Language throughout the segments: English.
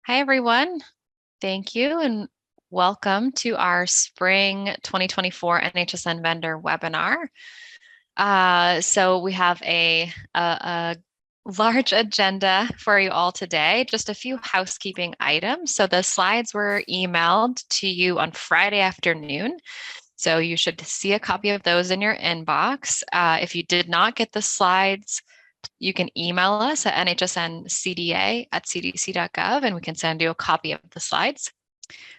Hi, everyone. Thank you and welcome to our Spring 2024 NHSN vendor webinar. So we have a large agenda for you all today, just a few housekeeping items. So the slides were emailed to you on Friday afternoon. So you should see a copy of those in your inbox. If you did not get the slides, you can email us at nhsncda@cdc.gov and we can send you a copy of the slides.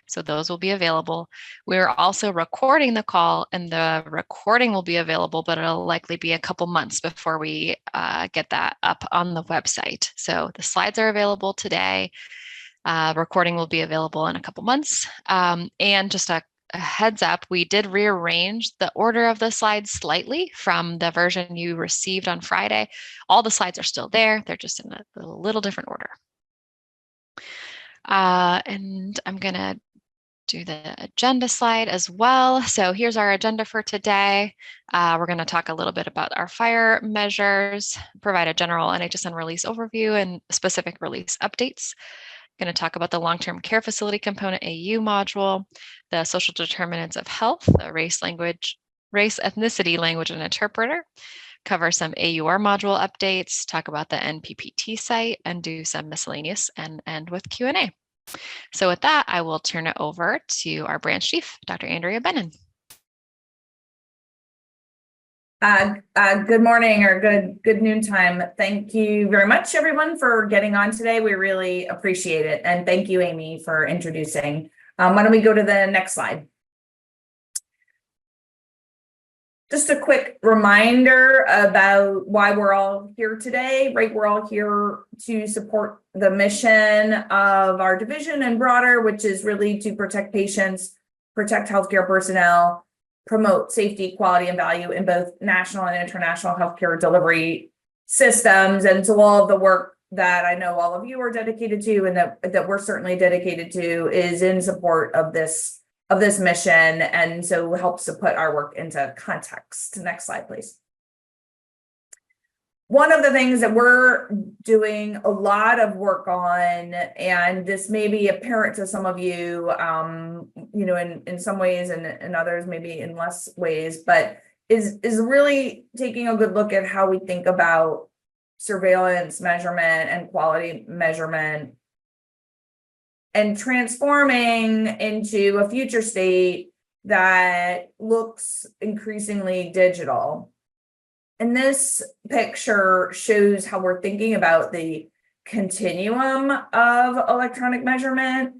So those will be available. We're also recording the call and the recording will be available, but it'll likely be a couple months before we get that up on the website. So the slides are available today. Recording will be available in a couple months. And just a heads up, we did rearrange the order of the slides slightly from the version you received on Friday. All the slides are still there. They're just in a little different order. And I'm going to do the agenda slide as well. So here's our agenda for today. We're going to talk a little bit about our fire measures, provide a general NHSN release overview and specific release updates. Going to talk about the long-term care facility component AU module, the social determinants of health, the race, ethnicity, language, and interpreter, cover some AUR module updates, talk about the NPPT site, and do some miscellaneous and end with Q&A. So with that, I will turn it over to our branch chief, Dr. Andrea Bennon. Good morning or good noontime. Thank you very much, everyone, for getting on today. We really appreciate it. And thank you, Amy, for introducing. Why don't we go to the next slide? Just a quick reminder about why we're all here today, right? We're all here to support the mission of our division and broader, which is really to protect patients, protect healthcare personnel, promote safety, quality, and value in both national and international healthcare delivery systems. And so all of the work that I know all of you are dedicated to and that we're certainly dedicated to is in support of this mission, and so helps to put our work into context. Next slide, please. One of the things that we're doing a lot of work on, and this may be apparent to some of you, in some ways and in others maybe in less ways, but is really taking a good look at how we think about surveillance measurement and quality measurement and transforming into a future state that looks increasingly digital. And this picture shows how we're thinking about the continuum of electronic measurement,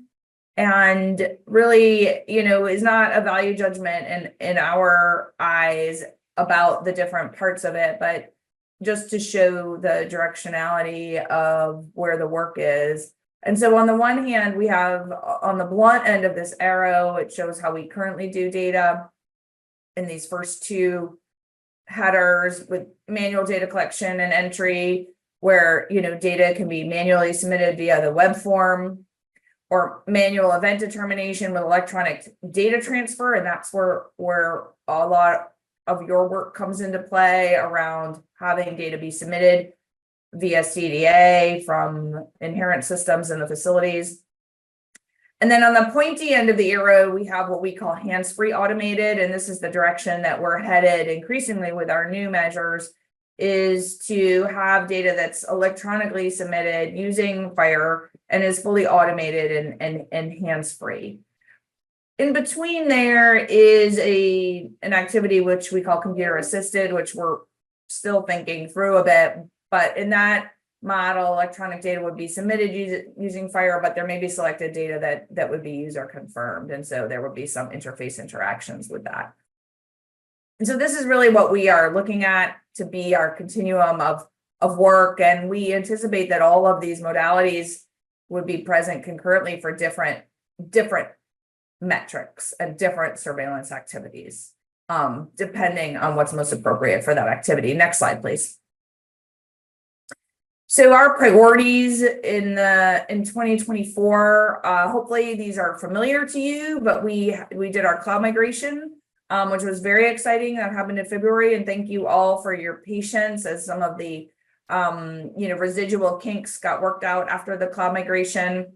and really, is not a value judgment in our eyes about the different parts of it, but just to show the directionality of where the work is. And so on the one hand, we have on the blunt end of this arrow, it shows how we currently do data in these first two headers with manual data collection and entry, where data can be manually submitted via the web form, or manual event determination with electronic data transfer. And that's where a lot of your work comes into play around having data be submitted via CDA from inherent systems in the facilities. And then on the pointy end of the arrow, we have what we call hands-free automated. And this is the direction that we're headed increasingly with our new measures, is to have data that's electronically submitted using FHIR and is fully automated and hands-free. In between there is an activity which we call computer assisted, which we're still thinking through a bit. But in that model, electronic data would be submitted using FHIR, but there may be selected data that would be user confirmed. And so there would be some interface interactions with that. And so this is really what we are looking at to be our continuum of work. And we anticipate that all of these modalities would be present concurrently for different metrics and different surveillance activities, depending on what's most appropriate for that activity. Next slide, please. So our priorities in 2024, hopefully these are familiar to you, but we did our cloud migration, which was very exciting. That happened in February, and thank you all for your patience as some of the residual kinks got worked out after the cloud migration.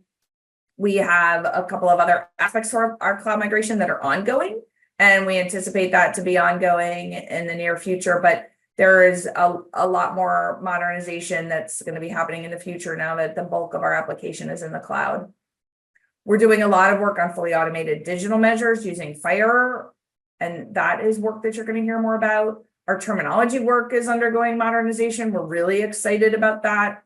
We have a couple of other aspects to our cloud migration that are ongoing, and we anticipate that to be ongoing in the near future. But there is a lot more modernization that's going to be happening in the future now that the bulk of our application is in the cloud. We're doing a lot of work on fully automated digital measures using FHIR, and that is work that you're going to hear more about. Our terminology work is undergoing modernization. We're really excited about that.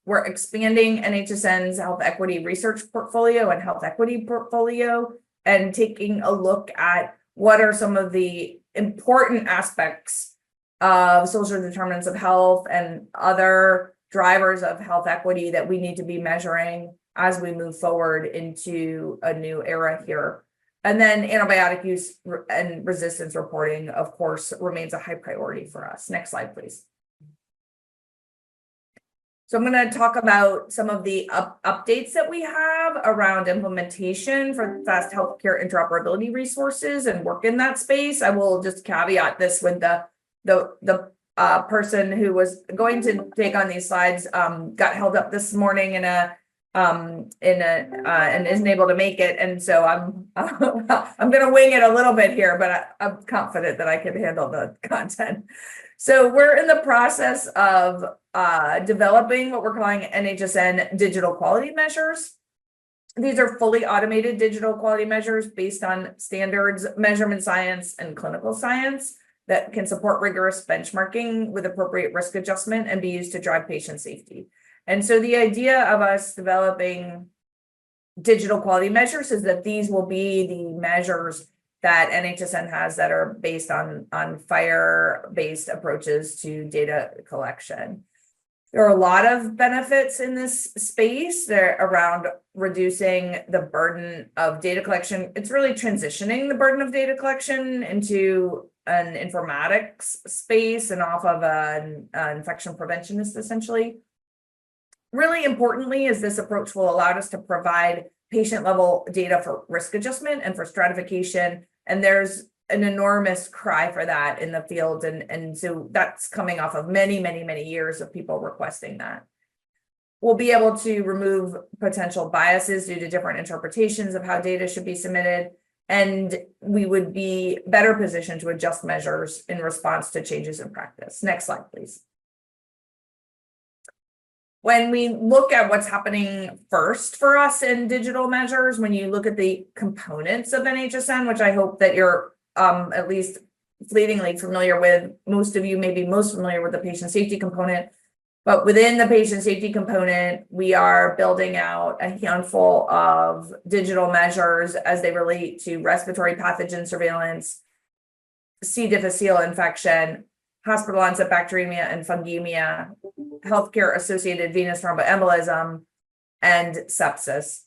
We're expanding NHSN's health equity research portfolio and health equity portfolio, and taking a look at what are some of the important aspects of social determinants of health and other drivers of health equity that we need to be measuring as we move forward into a new era here. And then antibiotic use and resistance reporting, of course, remains a high priority for us. Next slide, please. So I'm going to talk about some of the updates that we have around implementation for fast healthcare interoperability resources and work in that space. I will just caveat this with the person who was going to take on these slides got held up this morning and isn't able to make it, and so I'm I'm going to wing it a little bit here, but I'm confident that I can handle the content. So we're in the process of developing what we're calling NHSN digital quality measures. These are fully automated digital quality measures based on standards, measurement science, and clinical science that can support rigorous benchmarking with appropriate risk adjustment and be used to drive patient safety. And so the idea of us developing digital quality measures is that these will be the measures that NHSN has that are based on FHIR-based approaches to data collection. There are a lot of benefits in this space. They're around reducing the burden of data collection. It's really transitioning the burden of data collection into an informatics space and off of an infection preventionist, essentially. Really importantly, is this approach will allow us to provide patient-level data for risk adjustment and for stratification. And there's an enormous cry for that in the field. And so that's coming off of many, many, many years of people requesting that. We'll be able to remove potential biases due to different interpretations of how data should be submitted. And we would be better positioned to adjust measures in response to changes in practice. Next slide, please. When we look at what's happening first for us in digital measures, when you look at the components of NHSN, which I hope that you're at least fleetingly familiar with, most of you may be most familiar with the patient safety component, but within the patient safety component, we are building out a handful of digital measures as they relate to respiratory pathogen surveillance, C. difficile infection, hospital onset bacteremia and fungemia, healthcare associated venous thromboembolism, and sepsis.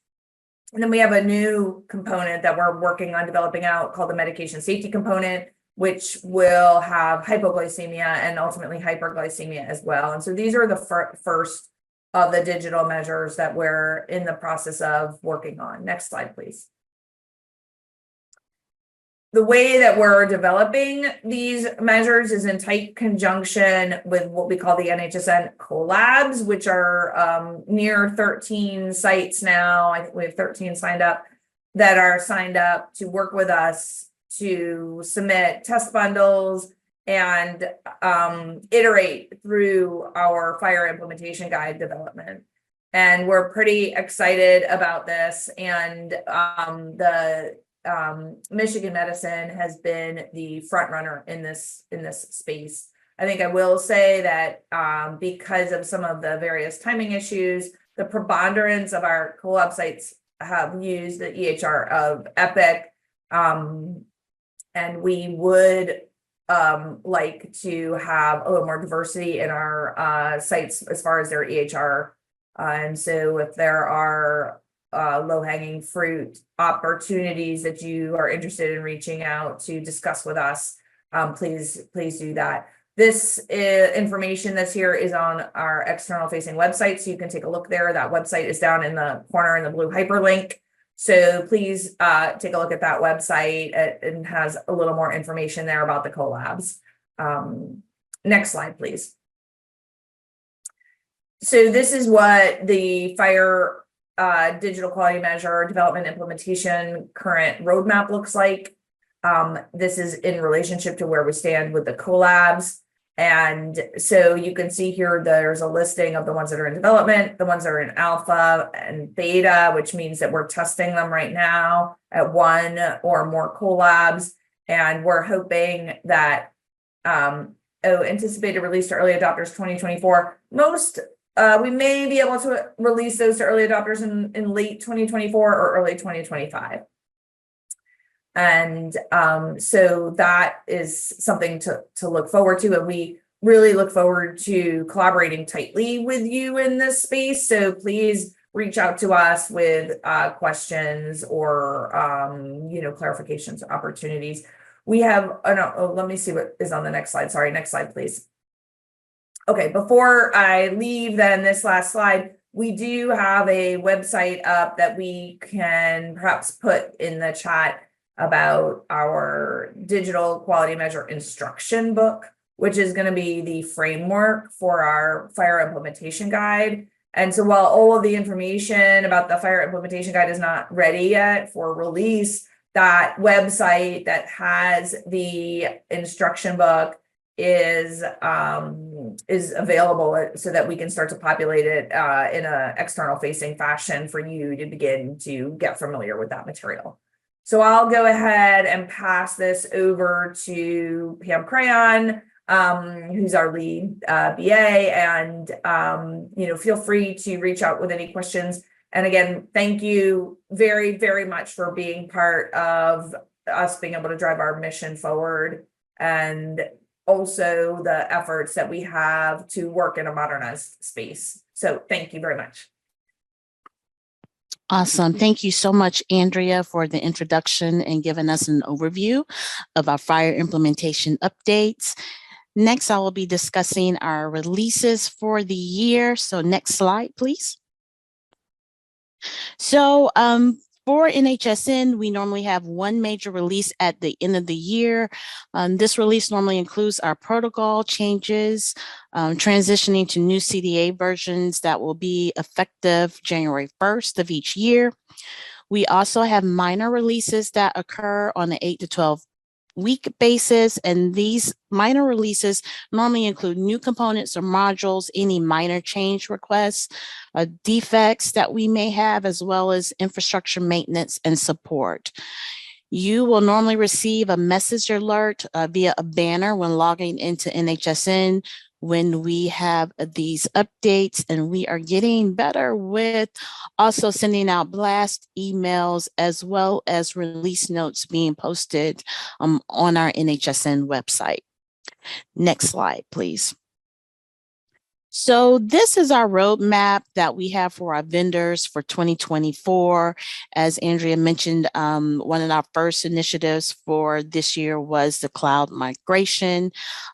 And then we have a new component that we're working on developing out called the medication safety component, which will have hypoglycemia and ultimately hyperglycemia as well. And so these are the first of the digital measures that we're in the process of working on. Next slide, please. The way that we're developing these measures is in tight conjunction with what we call the NHSN collabs, which are near 13 sites now. I think we have 13 signed up that are signed up to work with us to submit test bundles and iterate through our FHIR implementation guide development. And we're pretty excited about this. And Michigan Medicine has been the front runner in this space. I think I will say that because of some of the various timing issues, the preponderance of our collab sites have used the EHR of Epic, and we would like to have a little more diversity in our sites as far as their EHR. And so if there are low-hanging fruit opportunities that you are interested in reaching out to discuss with us, please do that. This information that's here is on our external facing website, so you can take a look there. That website is down in the corner in the blue hyperlink. So please take a look at that website. It has a little more information there about the collabs. Next slide, please. So this is what the FHIR digital quality measure development implementation current roadmap looks like. This is in relationship to where we stand with the collabs. And so you can see here, there's a listing of the ones that are in development, the ones that are in alpha and beta, which means that we're testing them right now at one or more collabs. And we're hoping that, anticipated release to early adopters 2024. We may be able to release those to early adopters in late 2024 or early 2025. And so that is something to look forward to. And we really look forward to collaborating tightly with you in this space. So please reach out to us with questions or, clarifications, opportunities. We have, let me see what is on the next slide. Sorry, next slide, please. Okay, before I leave then this last slide, we do have a website up that we can perhaps put in the chat about our digital quality measure instruction book, which is going to be the framework for our fire implementation guide. And so while all of the information about the fire implementation guide is not ready yet for release, that website that has the instruction book is available so that we can start to populate it in an external facing fashion for you to begin to get familiar with that material. So I'll go ahead and pass this over to Pam Crayon, who's our lead BA, and feel free to reach out with any questions. And again, thank you very, very much for being part of us being able to drive our mission forward, and also the efforts that we have to work in a modernized space. So thank you very much. Awesome. Thank you so much, Andrea, for the introduction and giving us an overview of our fire implementation updates. Next, I will be discussing our releases for the year. So next slide, please. So for NHSN, we normally have one major release at the end of the year. This release normally includes our protocol changes, transitioning to new CDA versions that will be effective January 1st of each year. We also have minor releases that occur on an 8 to 12 week basis, and these minor releases normally include new components or modules, any minor change requests, defects that we may have, as well as infrastructure maintenance and support. You will normally receive a message alert via a banner when logging into NHSN when we have these updates, and we are getting better with also sending out blast emails as well as release notes being posted on our NHSN website. Next slide, please. So this is our roadmap that we have for our vendors for 2024. As Andrea mentioned, one of our first initiatives for this year was the cloud migration,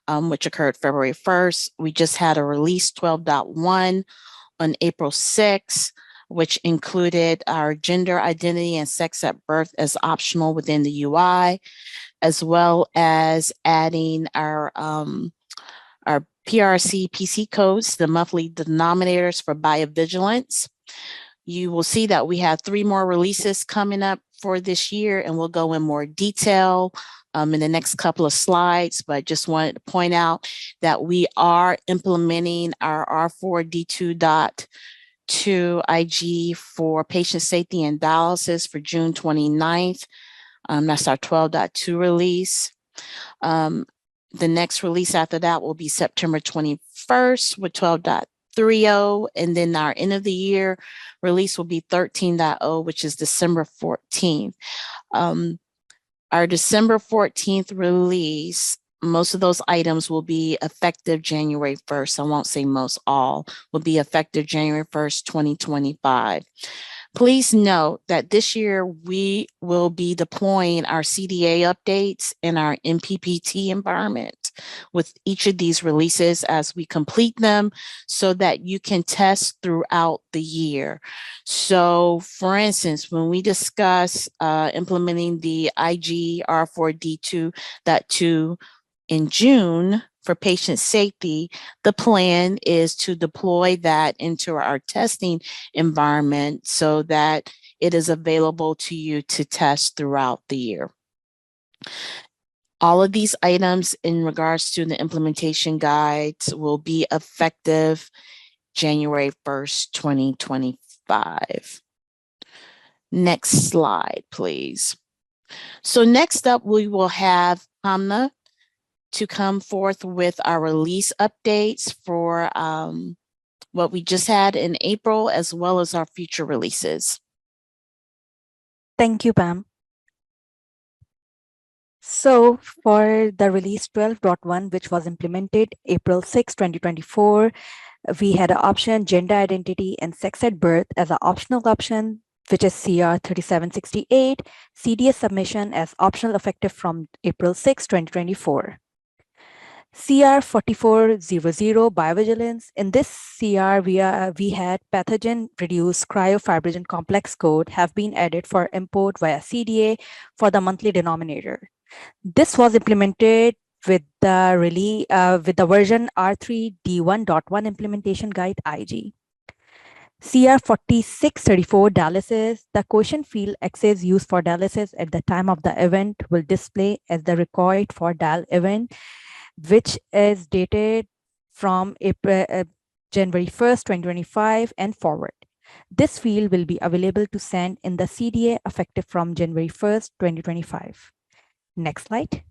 which occurred February 1st. We just had a release 12.1 on April 6th, which included our gender identity and sex at birth as optional within the UI, as well as adding our PRC PC codes, the monthly denominators for biovigilance. You will see that we have 3 more releases coming up for this year, and we'll go in more detail in the next couple of slides, but just wanted to point out that we are implementing our R4D2.2 IG for patient safety and dialysis for June 29th. That's our 12.2 release. The next release after that will be September 21st with 12.30, and then our end of the year release will be 13.0, which is December 14th. Our December 14th release, most of those items will be effective January 1st. I won't say most, all will be effective January 1st, 2025. Please note that this year we will be deploying our CDA updates in our MPPT environment with each of these releases as we complete them so that you can test throughout the year. So for instance, when we discuss implementing the IG R4D2.2 in June for patient safety, the plan is to deploy that into our testing environment so that it is available to you to test throughout the year. All of these items in regards to the implementation guides will be effective January 1st, 2025. Next slide, please. So next up, we will have Hamna to come forth with our release updates for what we just had in April, as well as our future releases. Thank you, Pam. So for the release 12.1, which was implemented April 6, 2024, we had an option gender identity and sex at birth as an optional option, which is CR 3768, CDS submission as optional effective from April 6, 2024. CR 4400 biovigilance. In this CR, we had pathogen reduced cryofibrinogen complex code have been added for import via CDA for the monthly denominator. This was implemented with the version R3D1.1 implementation guide IG. CR 4634 dialysis. The question field access used for dialysis at the time of the event will display as the record for dial event, which is dated from January 1st, 2025 and forward. This field will be available to send in the CDA effective from January 1st, 2025. Next slide.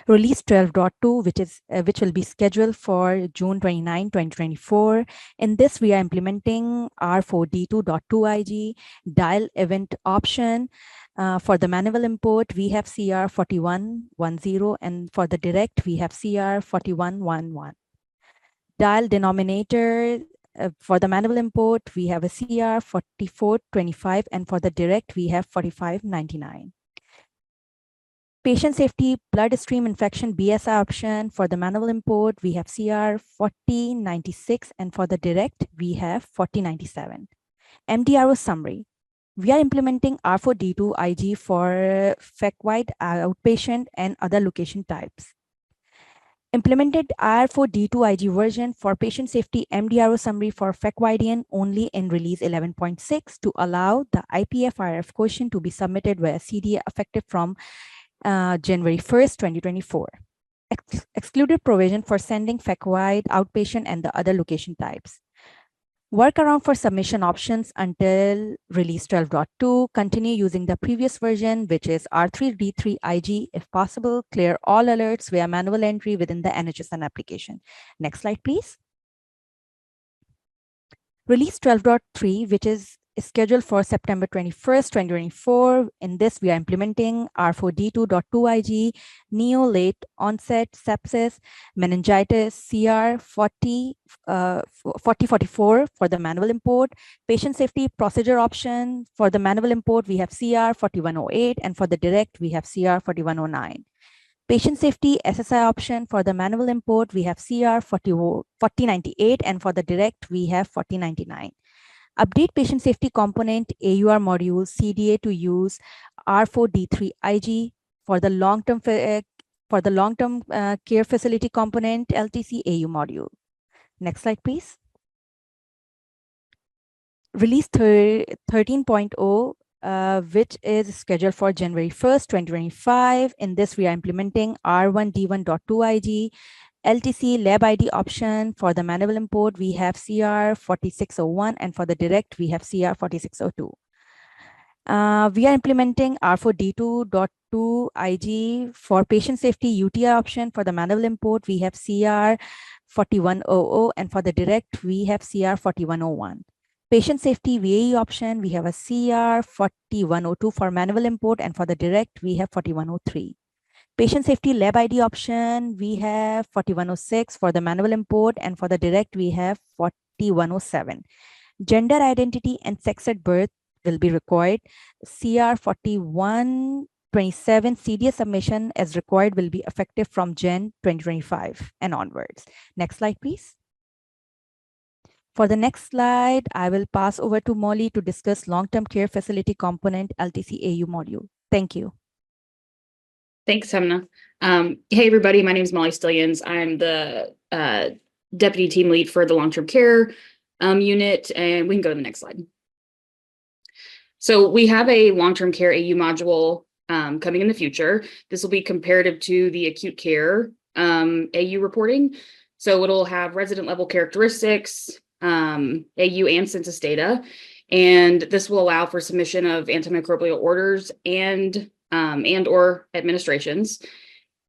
Release 12.2, which will be scheduled for June 29, 2024. In this, we are implementing R4D2.2 IG dial event option. For the manual import, we have CR 4110, and for the direct, we have CR 4111. Dial denominator, for the manual import, we have a CR 4425, and for the direct, we have 4599. Patient safety blood stream infection BSI option. For the manual import, we have CR 4096, and for the direct, we have 4097. MDRO summary. We are implementing R4D2 IG for FEC-wide outpatient and other location types. Implemented R4D2 IG version for patient safety MDRO summary for FEC-wide only in release 11.6 to allow the IPFRF question to be submitted via CDA effective from January 1st, 2024. Excluded provision for sending FEC-wide, outpatient, and the other location types. Workaround for submission options until release 12.2. Continue using the previous version, which is R3D3 IG. If possible, clear all alerts via manual entry within the NHSN application. Next slide, please. Release 12.3, which is scheduled for September 21st, 2024. In this, we are implementing R4D2.2 IG, neo late onset sepsis, meningitis, CR 4044 for the manual import. Patient safety procedure option. For the manual import, we have CR 4108, and for the direct, we have CR 4109. Patient safety SSI option. For the manual import, we have CR 4098, and for the direct, we have 4099. Update patient safety component AUR module CDA to use R4D3 IG for the long-term care facility component LTC AU module. Next slide, please. Release 13.0, which is scheduled for January 1st, 2025. In this, we are implementing R1D1.2 IG. LTC lab ID option. For the manual import, we have CR 4601, and for the direct, we have CR 4602. We are implementing R4D2.2 IG for patient safety UTI option. For the manual import, we have CR 4100, and for the direct, we have CR 4101. Patient safety VAE option, we have a CR 4102 for manual import, and for the direct, we have 4103. Patient safety lab ID option, we have 4106 for the manual import, and for the direct, we have 4107. Gender identity and sex at birth will be required. CR 4127 CDS submission as required will be effective from Jan 2025 and onwards. Next slide, please. For the next slide, I will pass over to Molly to discuss long-term care facility component LTC AU module. Thank you. Thanks, Hamna. Hey, everybody. My name is Molly Stillions. I'm the deputy team lead for the long-term care unit, and we can go to the next slide. So we have a long-term care AU module coming in the future. This will be comparative to the acute care AU reporting. So it'll have resident level characteristics, AU and census data, and this will allow for submission of antimicrobial orders and or administrations.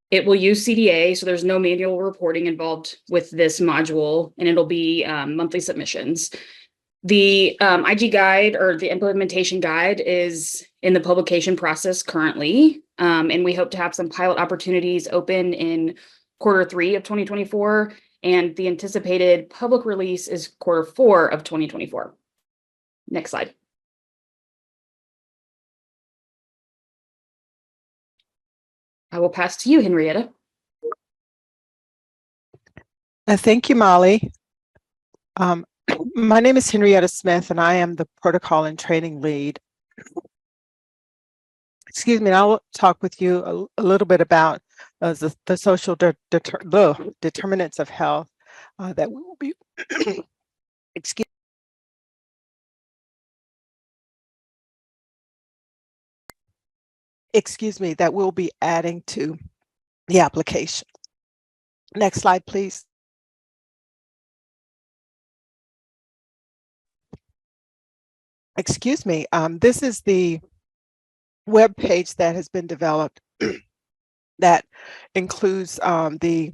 It will use CDA, so there's no manual reporting involved with this module, and it'll be monthly submissions. The IG guide or the implementation guide is in the publication process currently, and we hope to have some pilot opportunities open in Q3 of 2024, and the anticipated public release is Q4 of 2024. Next slide. I will pass to you, Henrietta. Thank you, Molly. My name is Henrietta Smith, and I am the protocol and training lead. Excuse me, and I'll talk with you a little bit about the social determinants of health that we will be, excuse me, that we'll be adding to the application. Next slide, please. Excuse me, this is the web page that has been developed that includes the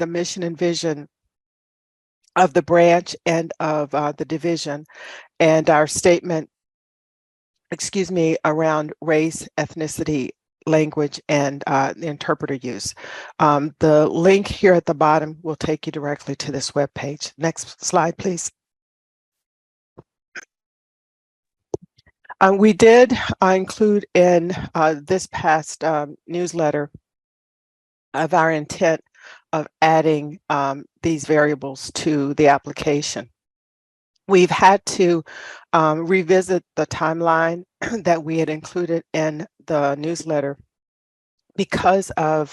mission and vision of the branch and of the division, and our statement, around race, ethnicity, language, and the interpreter use. The link here at the bottom will take you directly to this web page. Next slide, please. We did include in this past newsletter of our intent of adding these variables to the application. We've had to revisit the timeline that we had included in the newsletter because of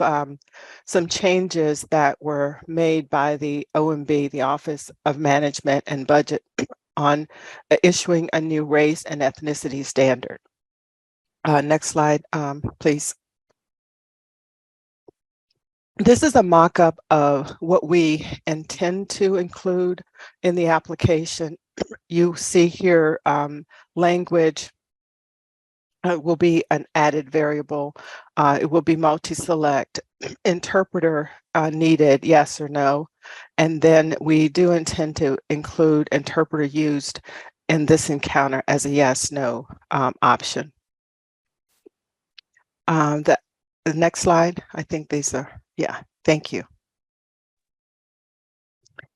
some changes that were made by the OMB, the Office of Management and Budget, on issuing a new race and ethnicity standard. Next slide, please. This is a mock-up of what we intend to include in the application. You see here language will be an added variable. It will be multi-select, interpreter needed, yes or no. And then we do intend to include interpreter used in this encounter as a yes/no option. The next slide, I think these are, yeah, thank you.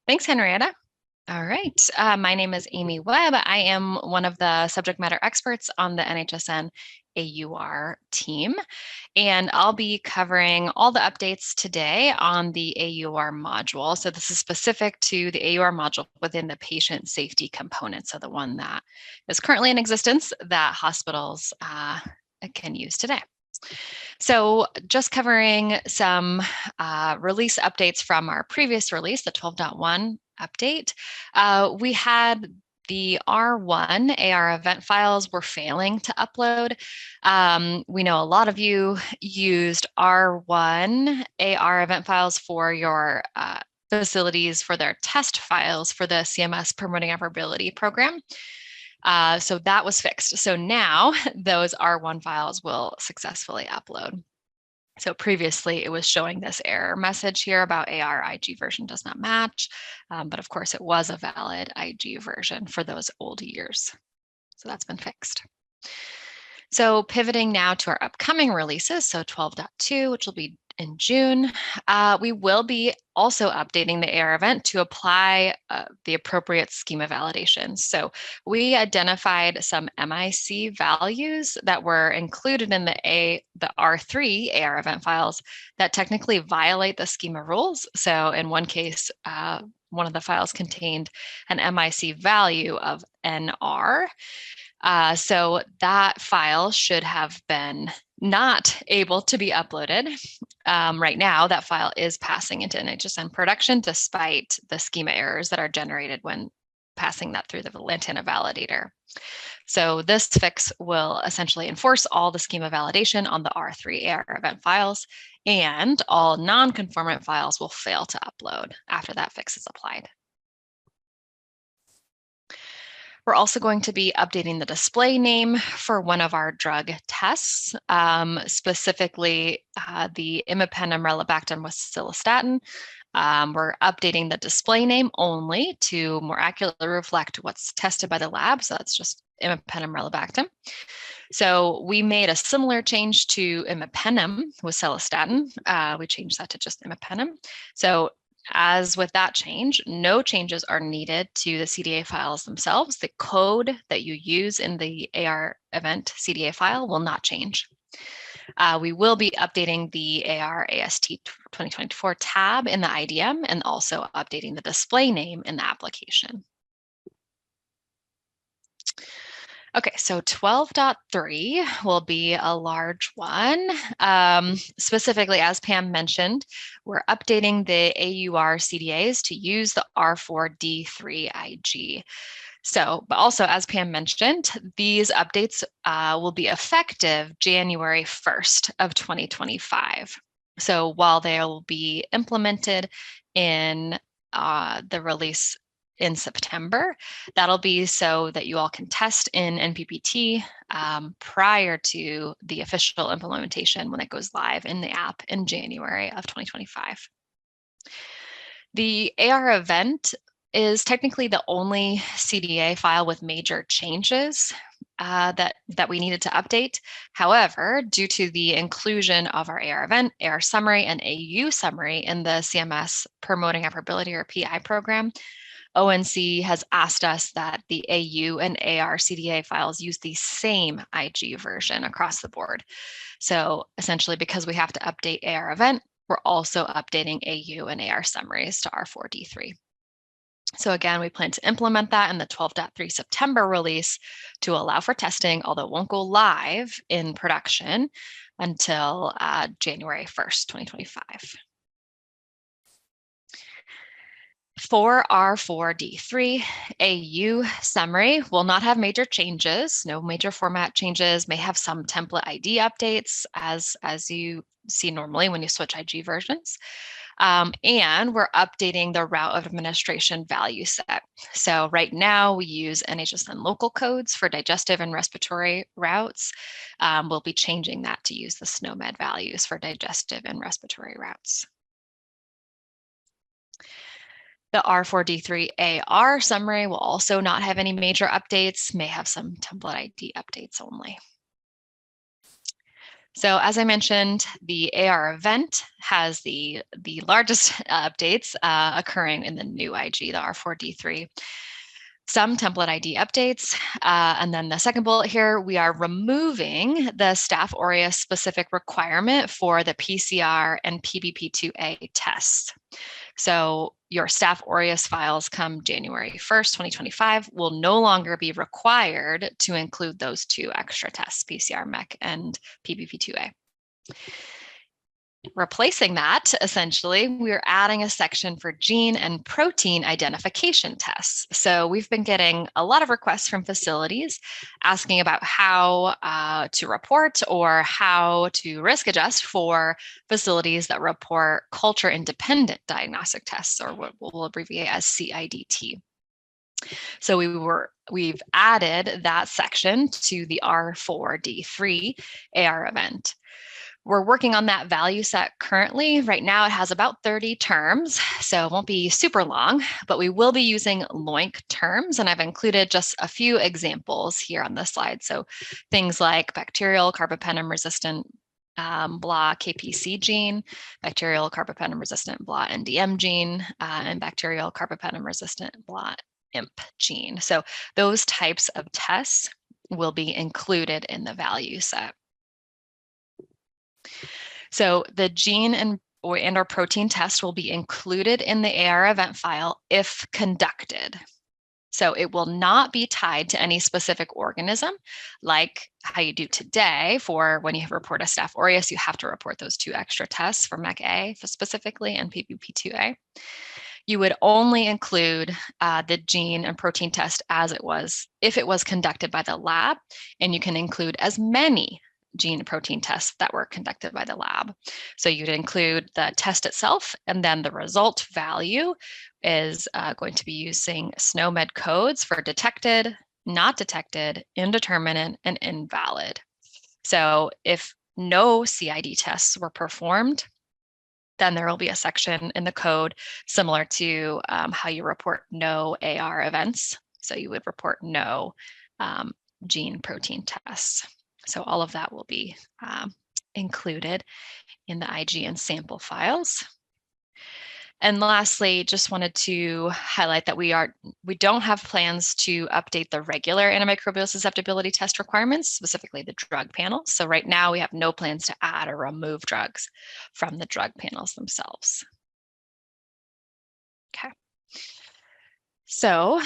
Thanks, Henrietta. All right. My name is Amy Webb. I am one of the subject matter experts on the NHSN AUR team, and I'll be covering all the updates today on the AUR module. So this is specific to the AUR module within the patient safety component, so the one that is currently in existence that hospitals can use today. So just covering some release updates from our previous release, the 12.1 update. We had the R1 AR event files were failing to upload. We know a lot of you used R1 AR event files for your facilities for their test files for the CMS Promoting Operability program. So that was fixed. So now those R1 files will successfully upload. So previously it was showing this error message here about AR IG version does not match, but of course it was a valid IG version for those old years. So that's been fixed. So pivoting now to our upcoming releases, so 12.2, which will be in June, we will be also updating the AR event to apply the appropriate schema validations. So we identified some MIC values that were included in the R3 AR event files that technically violate the schema rules. So in one case, one of the files contained an MIC value of NR. So that file should have been not able to be uploaded. Right now, that file is passing into NHSN production despite the schema errors that are generated when passing that through the Lantana validator. So this fix will essentially enforce all the schema validation on the R3 AR event files, and all non-conformant files will fail to upload after that fix is applied. We're also going to be updating the display name for one of our drug tests, specifically the imipenem relebactam with cilastatin. We're updating the display name only to more accurately reflect what's tested by the lab. So that's just imipenem relebactam. So we made a similar change to imipenem with cilastatin. We changed that to just imipenem. So as with that change, no changes are needed to the CDA files themselves. The code that you use in the AR event CDA file will not change. We will be updating the AR AST 2024 tab in the IDM and also updating the display name in the application. Okay, so 12.3 will be a large one. Specifically, as Pam mentioned, we're updating the AUR CDAs to use the R4D3 IG. So, but also as Pam mentioned, these updates will be effective January 1st of 2025. So while they'll be implemented in the release in September, that'll be so that you all can test in NPPT prior to the official implementation when it goes live in the app in January of 2025. The AR event is technically the only CDA file with major changes that we needed to update. However, due to the inclusion of our AR event, AR summary, and AU summary in the CMS Promoting Operability or PI program, ONC has asked us that the AU and AR CDA files use the same IG version across the board. So essentially, because we have to update AR event, we're also updating AU and AR summaries to R4D3. So again, we plan to implement that in the 12.3 September release to allow for testing, although it won't go live in production until January 1st, 2025. For R4D3, AU summary will not have major changes, no major format changes, may have some template ID updates as you see normally when you switch IG versions. And we're updating the route of administration value set. So right now we use NHSN local codes for digestive and respiratory routes. We'll be changing that to use the SNOMED values for digestive and respiratory routes. The R4D3 AR summary will also not have any major updates, may have some template ID updates only. So as I mentioned, the AR event has the largest updates occurring in the new IG, the R4D3. Some template ID updates. And then the second bullet here, we are removing the Staph aureus specific requirement for the PCR and PBP2A tests. So your Staph aureus files come January 1st, 2025 will no longer be required to include those two extra tests, PCR MEC and PBP2A. Replacing that, essentially, we're adding a section for gene and protein identification tests. So we've been getting a lot of requests from facilities asking about how to report or how to risk adjust for facilities that report culture independent diagnostic tests, or what we'll abbreviate as CIDT. So we've added that section to the R4D3 AR event. We're working on that value set currently. Right now it has about 30 terms, so it won't be super long, but we will be using LOINC terms, and I've included just a few examples here on this slide. So things like bacterial carbapenem resistant blah KPC gene, bacterial carbapenem resistant blah NDM gene, and bacterial carbapenem resistant blah IMP gene. So those types of tests will be included in the value set. So the gene and or protein test will be included in the AR event file if conducted. So it will not be tied to any specific organism, like how you do today for when you report a Staph aureus, you have to report those 2 extra tests for MEC-A specifically and PPP2A. You would only include the gene and protein test as it was, if it was conducted by the lab, and you can include as many gene and protein tests that were conducted by the lab. So you'd include the test itself, and then the result value is going to be using SNOMED codes for detected, not detected, indeterminate, and invalid. So if no CID tests were performed, then there will be a section in the code similar to how you report no AR events. So you would report no gene protein tests. So all of that will be included in the IgN sample files. And lastly, just wanted to highlight that we don't have plans to update the regular antimicrobial susceptibility test requirements, specifically the drug panel. So right now we have no plans to add or remove drugs from the drug panels themselves. Okay. So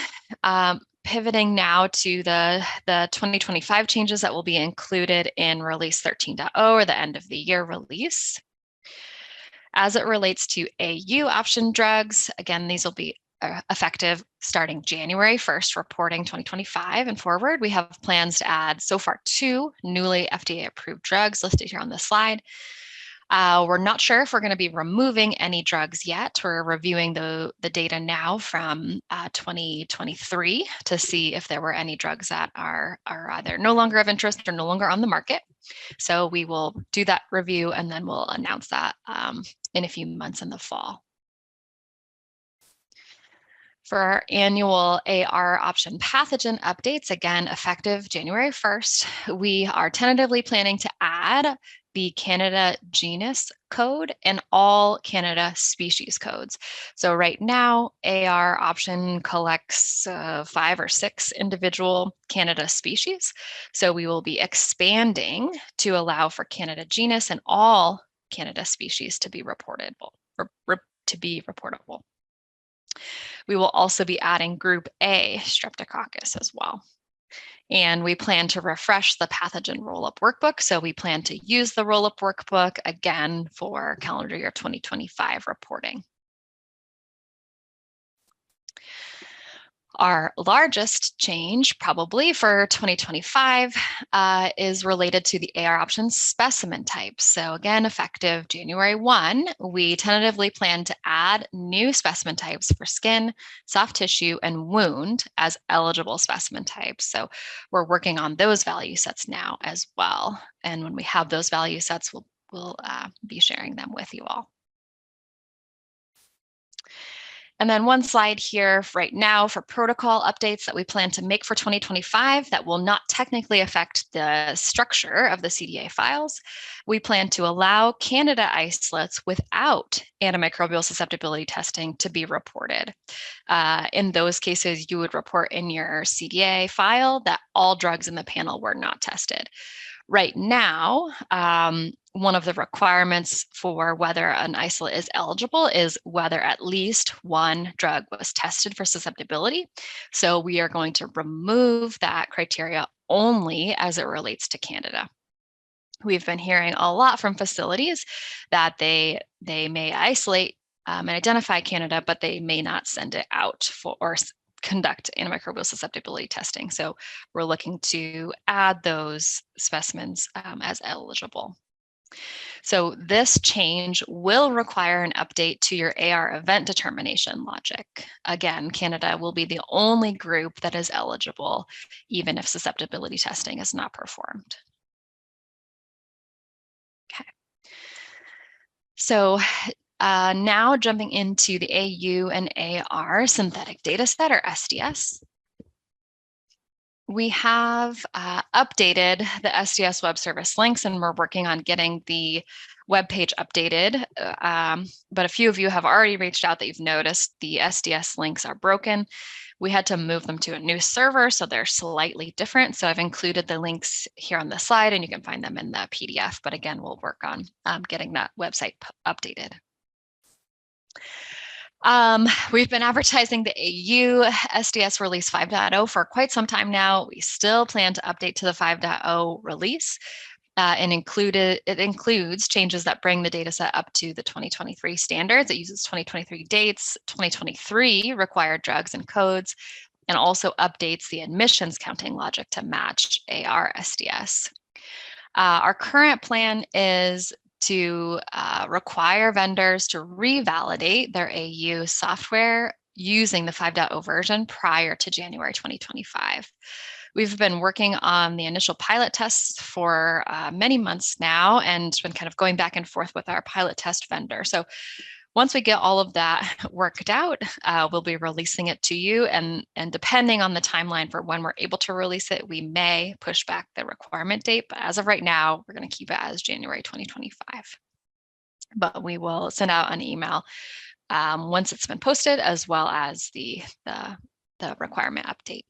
pivoting now to the 2025 changes that will be included in release 13.0 or the end of the year release. As it relates to AU option drugs, again, these will be effective starting January 1st, reporting 2025 and forward. We have plans to add so far 2 newly FDA approved drugs listed here on the slide. We're not sure if we're going to be removing any drugs yet. We're reviewing the data now from 2023 to see if there were any drugs that are either no longer of interest or no longer on the market. So we will do that review and then we'll announce that in a few months in the fall. For our annual AR option pathogen updates, again, effective January 1st, we are tentatively planning to add the Canada genus code and all Canada species codes. So right now, AR option collects 5 or 6 individual Canada species. So we will be expanding to allow for Canada genus and all Canada species to be reportable. We will also be adding group A Streptococcus as well. And we plan to refresh the pathogen roll-up workbook. So we plan to use the roll-up workbook again for calendar year 2025 reporting. Our largest change probably for 2025 is related to the AR option specimen types. So again, effective January 1, we tentatively plan to add new specimen types for skin, soft tissue, and wound as eligible specimen types. So we're working on those value sets now as well. And when we have those value sets, we'll be sharing them with you all. And then one slide here right now for protocol updates that we plan to make for 2025 that will not technically affect the structure of the CDA files. We plan to allow Canada isolates without antimicrobial susceptibility testing to be reported. In those cases, you would report in your CDA file that all drugs in the panel were not tested. Right now, one of the requirements for whether an isolate is eligible is whether at least 1 drug was tested for susceptibility. So we are going to remove that criteria only as it relates to Canada. We've been hearing a lot from facilities that they may isolate and identify Canada, but they may not send it out for or conduct antimicrobial susceptibility testing. So we're looking to add those specimens as eligible. So this change will require an update to your AR event determination logic. Again, Canada will be the only group that is eligible, even if susceptibility testing is not performed. Okay. So now jumping into the AU and AR synthetic data set, or SDS. We have updated the SDS web service links, and we're working on getting the web page updated. But a few of you have already reached out that you've noticed the SDS links are broken. We had to move them to a new server, so they're slightly different. So I've included the links here on the slide, and you can find them in the PDF. But again, we'll work on getting that website updated. We've been advertising the AU SDS release 5.0 for quite some time now. We still plan to update to the 5.0 release. And it includes changes that bring the data set up to the 2023 standards. It uses 2023 dates, 2023 required drugs and codes, and also updates the admissions counting logic to match AR SDS. Our current plan is to require vendors to revalidate their AU software using the 5.0 version prior to January 2025. We've been working on the initial pilot tests for many months now and been kind of going back and forth with our pilot test vendor. So once we get all of that worked out, we'll be releasing it to you. And depending on the timeline for when we're able to release it, we may push back the requirement date. But as of right now, we're going to keep it as January 2025. But we will send out an email once it's been posted, as well as the requirement update.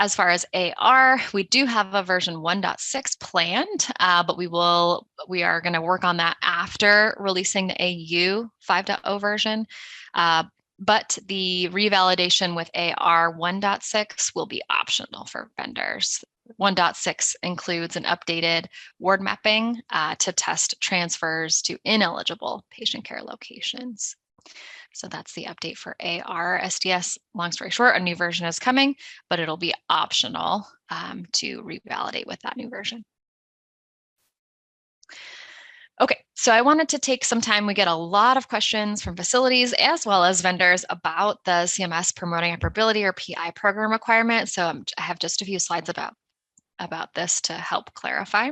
As far as AR, we do have a version 1.6 planned, but we are going to work on that after releasing the AU 5.0 version. But the revalidation with AR 1.6 will be optional for vendors. 1.6 includes an updated ward mapping to test transfers to ineligible patient care locations. So that's the update for AR SDS. Long story short, a new version is coming, but it'll be optional to revalidate with that new version. Okay, so I wanted to take some time. We get a lot of questions from facilities as well as vendors about the CMS promoting operability or PI program requirement. So I have just a few slides about this to help clarify.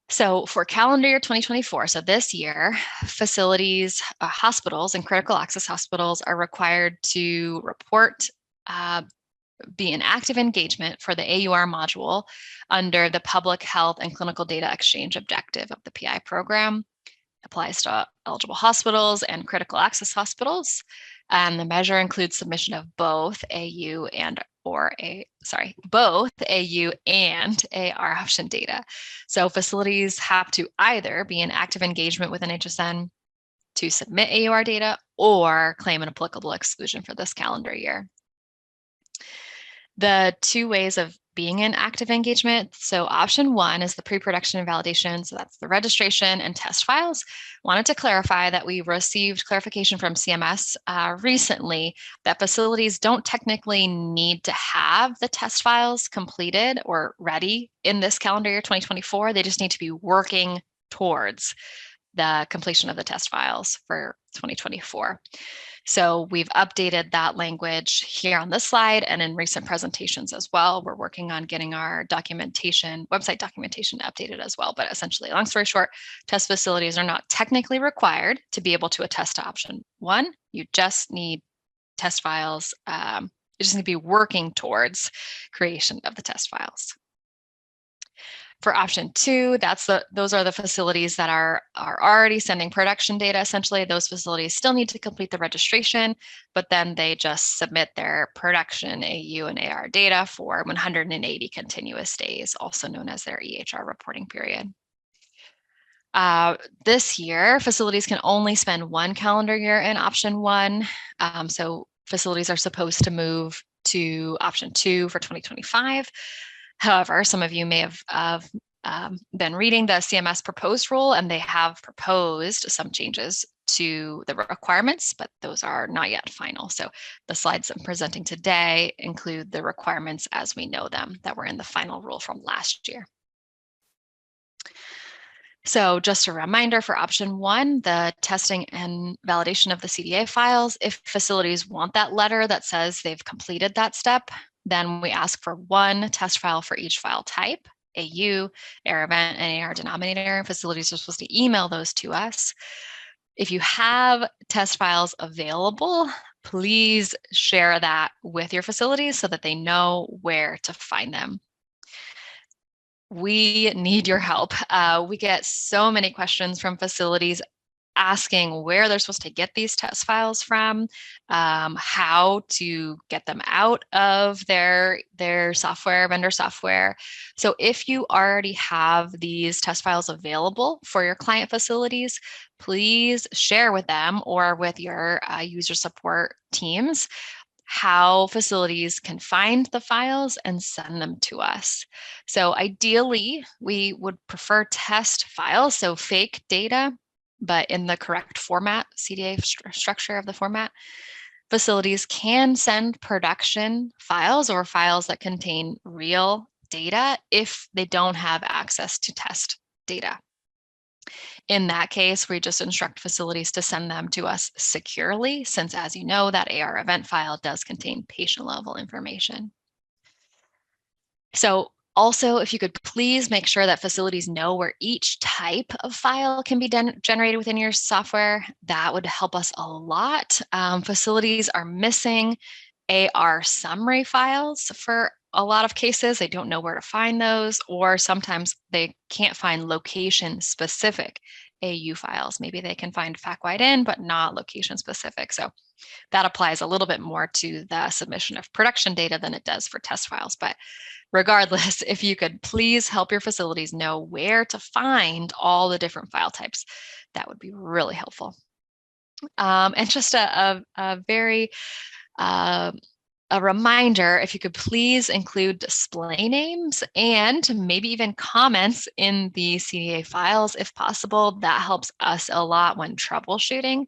So for calendar year 2024, so this year, facilities, hospitals, and critical access hospitals are required to report, be in active engagement for the AUR module under the public health and clinical data exchange objective of the PI program. Applies to eligible hospitals and critical access hospitals. And the measure includes submission of both AU and AR option data. So facilities have to either be in active engagement with NHSN to submit AUR data or claim an applicable exclusion for this calendar year. The two ways of being in active engagement. So option one is the pre-production and validation. So that's the registration and test files. Wanted to clarify that we received clarification from CMS recently that facilities don't technically need to have the test files completed or ready in this calendar year 2024. They just need to be working towards the completion of the test files for 2024. So we've updated that language here on this slide and in recent presentations as well. We're working on getting our website documentation updated as well. But essentially, long story short, test facilities are not technically required to be able to attest to option one. You just need test files. You just need to be working towards creation of the test files. For option two, those are the facilities that are already sending production data. Essentially, those facilities still need to complete the registration, but then they just submit their production AU and AR data for 180 continuous days, also known as their EHR reporting period. This year, facilities can only spend one calendar year in option one. So facilities are supposed to move to option two for 2025. However, some of you may have been reading the CMS proposed rule, and they have proposed some changes to the requirements, but those are not yet final. So the slides I'm presenting today include the requirements as we know them that were in the final rule from last year. So just a reminder for option one, the testing and validation of the CDA files. If facilities want that letter that says they've completed that step, then we ask for one test file for each file type, AU, AR event, and AR denominator. Facilities are supposed to email those to us. If you have test files available, please share that with your facilities so that they know where to find them. We need your help. We get so many questions from facilities asking where they're supposed to get these test files from, how to get them out of their software, vendor software. So if you already have these test files available for your client facilities, please share with them or with your user support teams how facilities can find the files and send them to us. So ideally, we would prefer test files, so fake data, but in the correct format, CDA structure of the format. Facilities can send production files or files that contain real data if they don't have access to test data. In that case, we just instruct facilities to send them to us securely, since, as you know, that AR event file does contain patient level information. So also, if you could please make sure that facilities know where each type of file can be generated within your software, that would help us a lot. Facilities are missing AR summary files for a lot of cases. They don't know where to find those, or sometimes they can't find location specific AU files. Maybe they can find FACWIDE-IN, but not location specific. So that applies a little bit more to the submission of production data than it does for test files. But regardless, if you could please help your facilities know where to find all the different file types, that would be really helpful. And just a very a reminder, if you could please include display names and maybe even comments in the CDA files if possible. That helps us a lot when troubleshooting.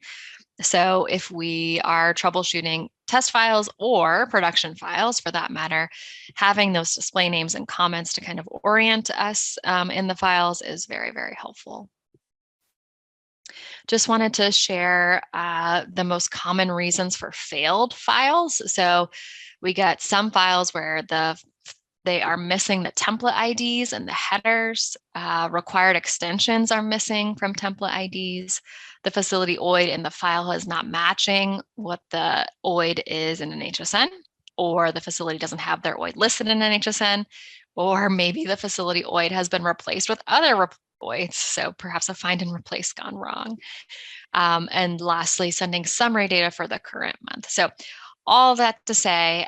So if we are troubleshooting test files or production files for that matter, having those display names and comments to kind of orient us in the files is very, very helpful. Just wanted to share the most common reasons for failed files. So we get some files where they are missing the template IDs and the headers. Required extensions are missing from template IDs. The facility OID in the file is not matching what the OID is in NHSN, or the facility doesn't have their OID listed in NHSN, or maybe the facility OID has been replaced with other OIDs, so perhaps a find and replace gone wrong. And lastly, sending summary data for the current month. So all that to say,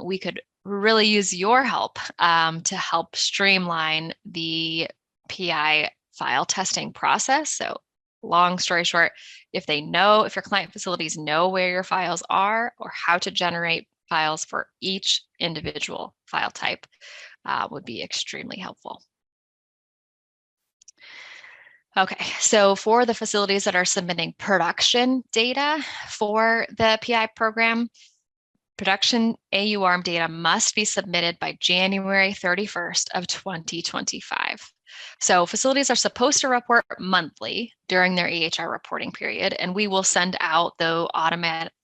we could really use your help to help streamline the PI file testing process. So long story short, if your client facilities know where your files are or how to generate files for each individual file type, would be extremely helpful. Okay, so for the facilities that are submitting production data for the PI program, production AUARM data must be submitted by January 31st of 2025. So facilities are supposed to report monthly during their EHR reporting period, and we will send out the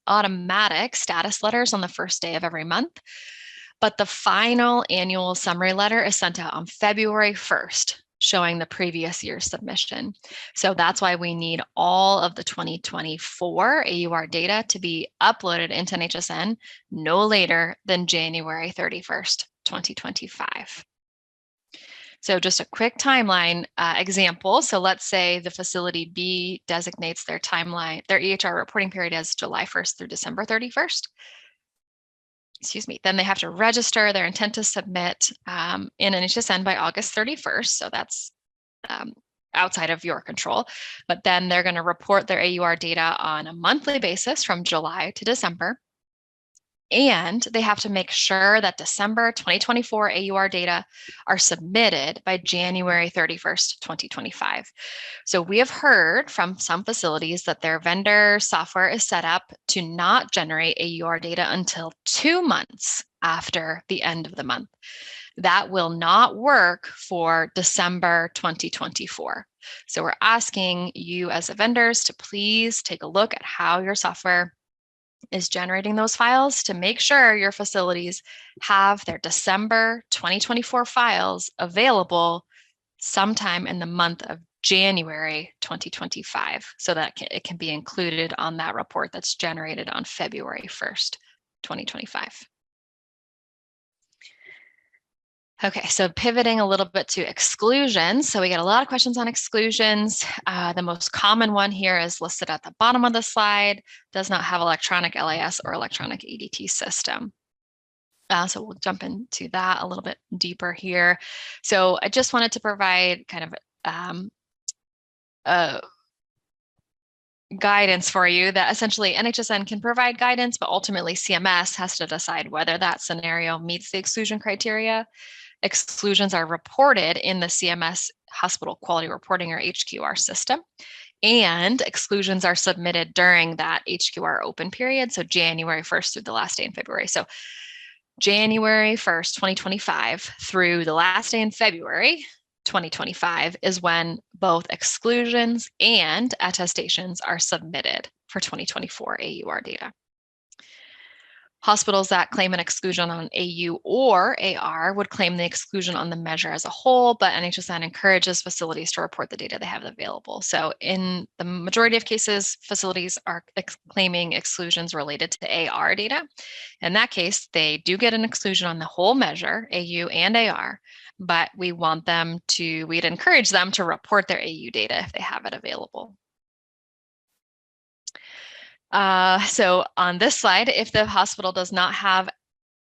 automatic status letters on the first day of every month. But the final annual summary letter is sent out on February 1st, showing the previous year's submission. So that's why we need all of the 2024 AUR data to be uploaded into NHSN no later than January 31st, 2025. So just a quick timeline example. So let's say the facility B designates their timeline, their EHR reporting period as July 1st through December 31st. Excuse me, then they have to register their intent to submit in NHSN by August 31st. So that's outside of your control. But then they're going to report their AUR data on a monthly basis from July to December. And they have to make sure that December 2024 AUR data are submitted by January 31st, 2025. So we have heard from some facilities that their vendor software is set up to not generate AUR data until 2 months after the end of the month. That will not work for December 2024. So we're asking you as the vendors to please take a look at how your software is generating those files to make sure your facilities have their December 2024 files available sometime in the month of January 2025, so that it can be included on that report that's generated on February 1st, 2025. Okay, so pivoting a little bit to exclusions. So we get a lot of questions on exclusions. The most common one here is listed at the bottom of the slide, does not have electronic LIS or electronic ADT system. So we'll jump into that a little bit deeper here. So I just wanted to provide kind of guidance for you that essentially NHSN can provide guidance, but ultimately CMS has to decide whether that scenario meets the exclusion criteria. Exclusions are reported in the CMS Hospital Quality Reporting or HQR system, and exclusions are submitted during that HQR open period, so January 1st through the last day in February. So January 1st, 2025 through the last day in February 2025 is when both exclusions and attestations are submitted for 2024 AUR data. Hospitals that claim an exclusion on AU or AR would claim the exclusion on the measure as a whole, but NHSN encourages facilities to report the data they have available. So in the majority of cases, facilities are claiming exclusions related to AR data. In that case, they do get an exclusion on the whole measure, AU and AR, but we'd encourage them to report their AU data if they have it available. So on this slide, if the hospital does not have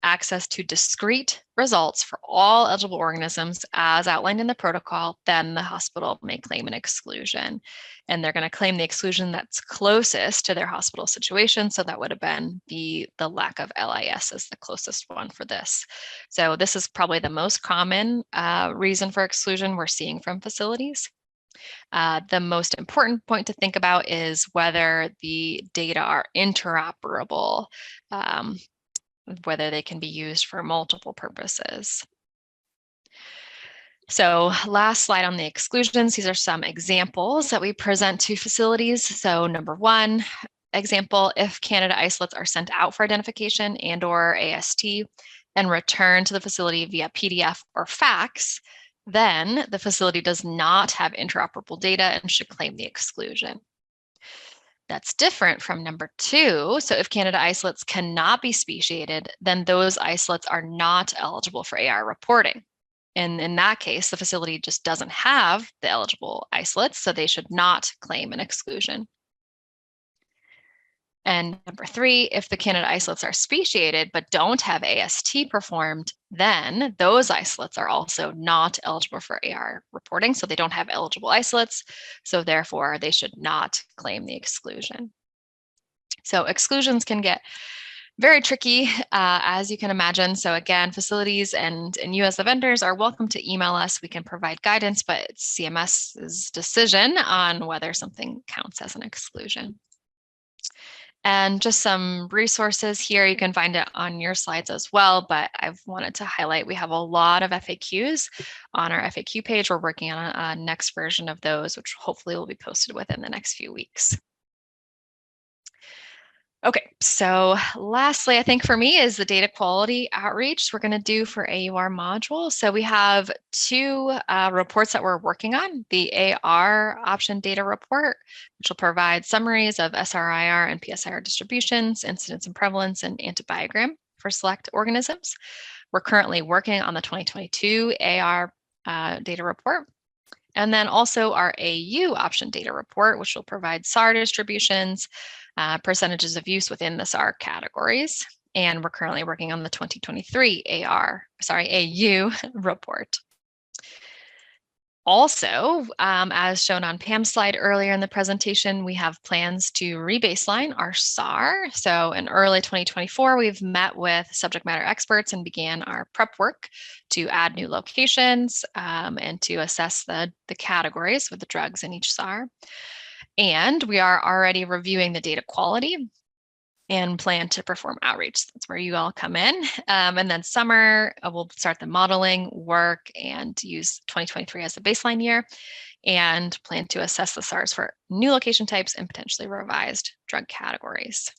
access to discrete results for all eligible organisms as outlined in the protocol, then the hospital may claim an exclusion. And they're going to claim the exclusion that's closest to their hospital situation. So that would have been the lack of LIS as the closest one for this. So this is probably the most common reason for exclusion we're seeing from facilities. The most important point to think about is whether the data are interoperable, whether they can be used for multiple purposes. So last slide on the exclusions. These are some examples that we present to facilities. So number one example, if Candida isolates are sent out for identification and or AST and returned to the facility via PDF or fax, then the facility does not have interoperable data and should claim the exclusion. That's different from number two. So if Candida isolates cannot be speciated, then those isolates are not eligible for AR reporting. And in that case, the facility just doesn't have the eligible isolates, so they should not claim an exclusion. And number three, if the Candida isolates are speciated but don't have AST performed, then those isolates are also not eligible for AR reporting. So they don't have eligible isolates. So therefore, they should not claim the exclusion. So exclusions can get very tricky, as you can imagine. So again, facilities and you as the vendors are welcome to email us. We can provide guidance, but it's CMS's decision on whether something counts as an exclusion. And just some resources here, you can find it on your slides as well, but I've wanted to highlight, we have a lot of FAQs on our FAQ page. We're working on a next version of those, which hopefully will be posted within the next few weeks. Okay, so lastly, I think for me is the data quality outreach we're going to do for AUR module. So we have two reports that we're working on. The AR option data report, which will provide summaries of SRIR and PSIR distributions, incidence and prevalence, and antibiogram for select organisms. We're currently working on the 2022 AR data report. And then also our AU option data report, which will provide SAR distributions, percentages of use within the SAR categories. And we're currently working on the 2023 AU report. Also, as shown on Pam's slide earlier in the presentation, we have plans to rebaseline our SAR. So in early 2024, we've met with subject matter experts and began our prep work to add new locations and to assess the categories with the drugs in each SAR. And we are already reviewing the data quality and plan to perform outreach. That's where you all come in. And then summer, we'll start the modeling work and use 2023 as the baseline year and plan to assess the SARs for new location types and potentially revised drug categories.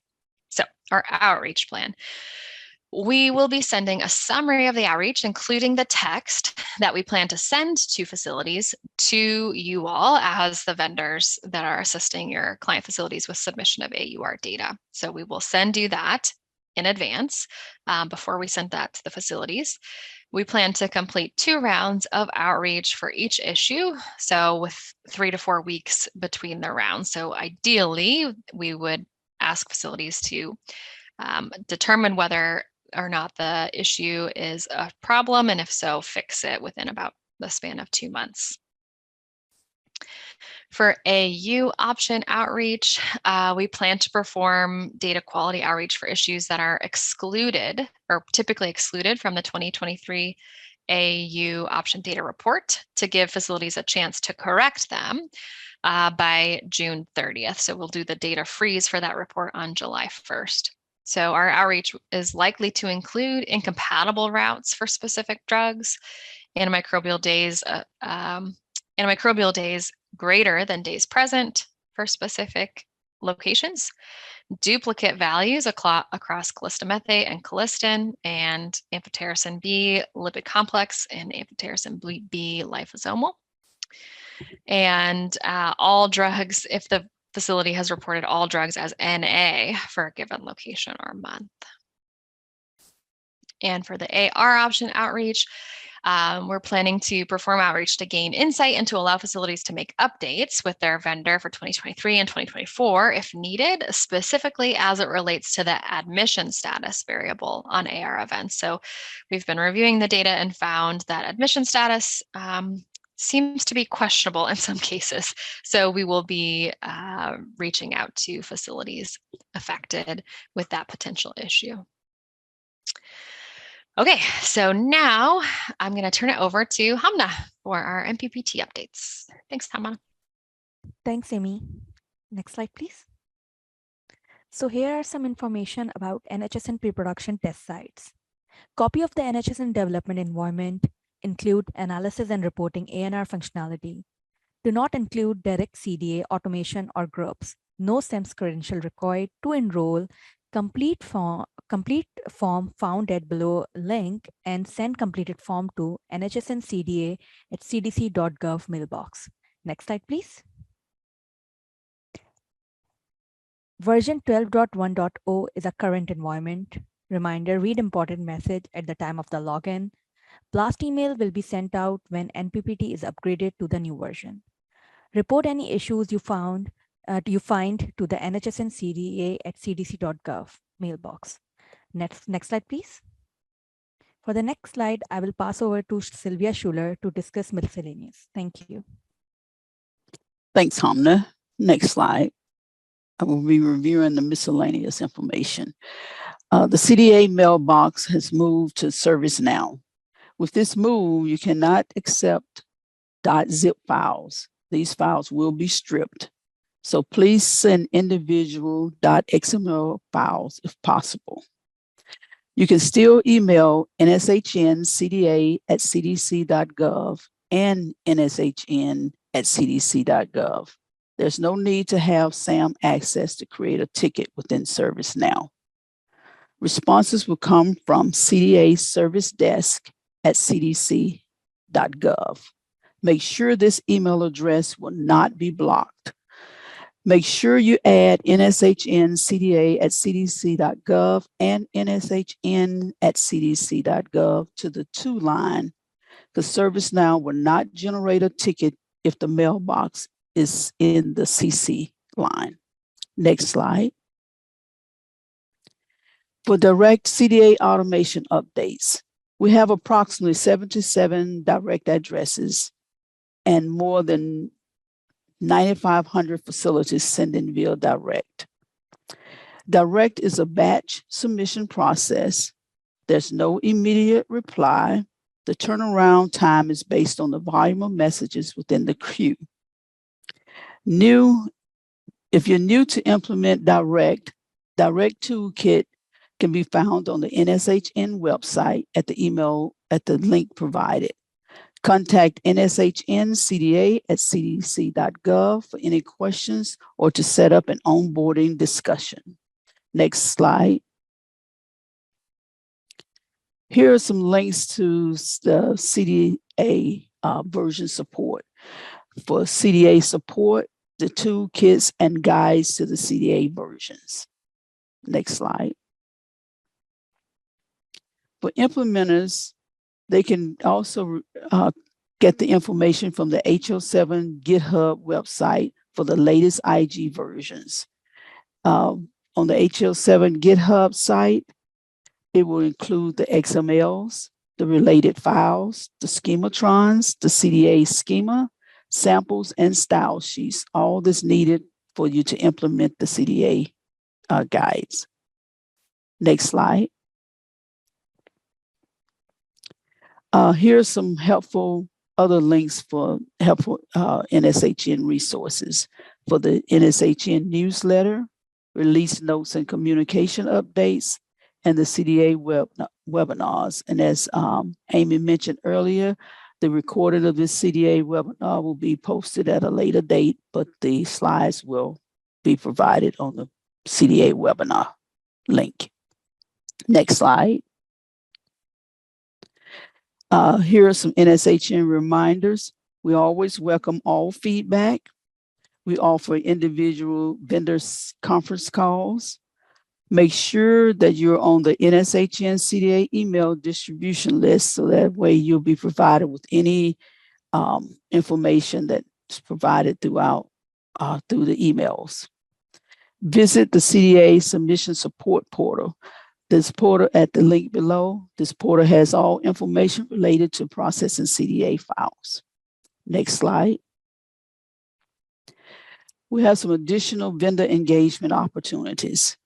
So our outreach plan. We will be sending a summary of the outreach, including the text that we plan to send to facilities to you all as the vendors that are assisting your client facilities with submission of AUR data. So we will send you that in advance before we sent that to the facilities. We plan to complete 2 rounds of outreach for each issue, so with 3 to 4 weeks between the rounds. So ideally, we would ask facilities to determine whether or not the issue is a problem, and if so, fix it within about the span of 2 months. For AU option outreach, we plan to perform data quality outreach for issues that are excluded or typically excluded from the 2023 AU option data report to give facilities a chance to correct them by June 30th. So we'll do the data freeze for that report on July 1st. So our outreach is likely to include incompatible routes for specific drugs, antimicrobial days greater than days present for specific locations, duplicate values across colistamethate and colistin, and amphotericin B lipid complex and amphotericin B liposomal. And all drugs, if the facility has reported all drugs as NA for a given location or month. And for the AR option outreach, we're planning to perform outreach to gain insight and to allow facilities to make updates with their vendor for 2023 and 2024 if needed, specifically as it relates to the admission status variable on AR events. So we've been reviewing the data and found that admission status seems to be questionable in some cases. So we will be reaching out to facilities affected with that potential issue. Okay, so now I'm going to turn it over to Hamna for our MPPT updates. Thanks, Hamna. Thanks, Amy. Next slide, please. So here are some information about NHSN pre-production test sites. Copy of the NHSN development environment include analysis and reporting ANR functionality. Do not include direct CDA, automation, or groups. No SEMS credential required to enroll. Complete form found at below link and send completed form to NHSN CDA at cdc.gov mailbox. Next slide, please. Version 12.1.0 is a current environment. Reminder, read important message at the time of the login. Blast email will be sent out when NPPT is upgraded to the new version. Report any issues you find to the NHSN CDA at cdc.gov mailbox. Next slide, please. For the next slide, I will pass over to Sylvia Schuler to discuss miscellaneous. Thank you. Thanks, Hamna. Next slide. I will be reviewing the miscellaneous information. The CDA mailbox has moved to ServiceNow. With this move, you cannot accept .zip files. These files will be stripped. So please send individual .xml files if possible. You can still email NSHN CDA at cdc.gov and NSHN at cdc.gov. There's no need to have SAM access to create a ticket within ServiceNow. Responses will come from CDA Service Desk at cdc.gov. Make sure this email address will not be blocked. Make sure you add NSHN CDA at cdc.gov and NSHN at cdc.gov to the to line, because ServiceNow will not generate a ticket if the mailbox is in the CC line. Next slide. For direct CDA automation updates, we have approximately 77 direct addresses and more than 9,500 facilities sending via direct. Direct is a batch submission process. There's no immediate reply. The turnaround time is based on the volume of messages within the queue. If you're new to implement Direct Toolkit can be found on the NSHN website at the link provided. Contact NSHN CDA at cdc.gov for any questions or to set up an onboarding discussion. Next slide. Here are some links to the CDA version support. For CDA support, the toolkits and guides to the CDA versions. Next slide. For implementers, they can also get the information from the HL7 GitHub website for the latest IG versions. On the HL7 GitHub site, it will include the XMLs, the related files, the schematrons, the CDA schema, samples, and style sheets, all that's needed for you to implement the CDA guides. Next slide. Here's some helpful other links for helpful NSHN resources. For the NSHN newsletter, release notes and communication updates, and the CDA webinars. And as Amy mentioned earlier, the recording of this CDA webinar will be posted at a later date, but the slides will be provided on the CDA webinar link. Next slide. Here are some NSHN reminders. We always welcome all feedback. We offer individual vendors conference calls. Make sure that you're on the NSHN CDA email distribution list, so that way you'll be provided with any information that's provided throughout through the emails. Visit the CDA submission support portal. This portal at the link below. This portal has all information related to processing CDA files. Next slide. We have some additional vendor engagement opportunities.